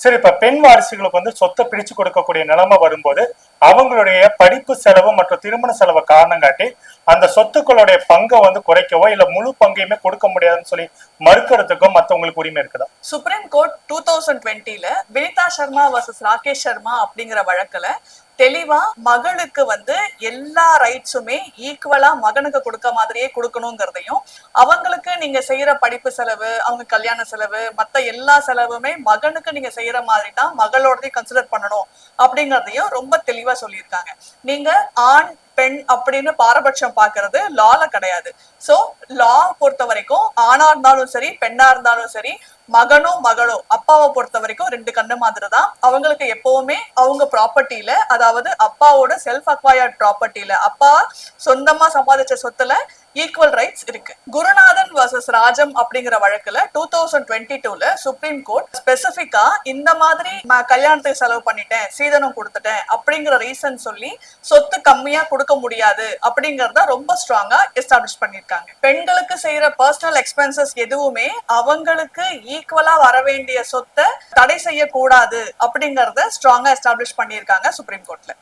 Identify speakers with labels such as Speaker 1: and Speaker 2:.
Speaker 1: சரி, இப்ப பெண் வாரிசுகளுக்கு சொத்தை பிரிச்சு கொடுக்கக்கூடிய நிலைமை வரும்போது அவங்களுடைய படிப்பு செலவு மற்றும் திருமண செலவு காரணம் காட்டி அந்த சொத்துக்களுடைய பங்கை குறைக்கவோ இல்ல முழு பங்கையுமே கொடுக்க முடியாதுன்னு சொல்லி மறுக்கிறதுக்கும் மத்தவங்களுக்கு உரிமை இருக்குதா?
Speaker 2: சுப்ரீம் கோர்ட் 2020ல வினிதா சர்மா வர்சஸ் ராகேஷ் சர்மா அப்படிங்கிற வழக்குல தெளிவா மகளுக்கு எல்லா ரைட்ஸுமே ஈக்குவலா மகனுக்கு கொடுக்க மாதிரியே கொடுக்கணுங்கிறதையும், அவங்களுக்கு நீங்க செய்யற படிப்பு செலவு, அவங்க கல்யாண செலவு, மத்த எல்லா செலவுமே மகனுக்கு நீங்க செய்யற மாதிரி தான் மகளோடதையும் கன்சிடர் பண்ணணும் அப்படிங்கறதையும் ரொம்ப தெளிவா சொல்லியிருக்காங்க. நீங்க ஆண் பெண் அப்படின்னு பாரபட்சம் பாக்குறது லால கிடையாது. சோ லா பொறுத்த வரைக்கும் ஆணா இருந்தாலும் சரி பெண்ணா இருந்தாலும் சரி, மகனும் மகளோ அப்பாவை பொறுத்த வரைக்கும் ரெண்டு கண்ணு மாதிரி தான். அவங்களுக்கு எப்பவுமே அவங்க ப்ராப்பர்ட்டியில, அதாவது அப்பாவோட செல்ஃப் அக்வயர்ட் ப்ராப்பர்ட்டியில, அப்பா சொந்தமா சம்பாதிச்ச சொத்துல ஈக்குவல் ரைட்ஸ் இருக்கு. குருநாதன் வர்சஸ் ராஜம் அப்படிங்கிற வழக்குல 2022ல சுப்ரீம் கோர்ட் ஸ்பெசிபிக்கா இந்த மாதிரி கல்யாணத்துக்கு செலவு பண்ணிட்டேன், சீதனம் கொடுத்துட்டேன் அப்படிங்கிற ரீசன் சொல்லி சொத்து கம்மியா கொடுக்க முடியாது அப்படிங்கறத ரொம்ப ஸ்ட்ராங்கா எஸ்டாப்ளிஷ் பண்ணிருக்காங்க. பெண்களுக்கு செய்யற பர்சனல் எக்ஸ்பென்சஸ் எதுவுமே அவங்களுக்கு ஈக்குவலா வர வேண்டிய சொத்தை தடை செய்யக்கூடாது அப்படிங்கறத ஸ்ட்ராங்கா எஸ்டாப்ளிஷ் பண்ணிருக்காங்க சுப்ரீம் கோர்ட்ல.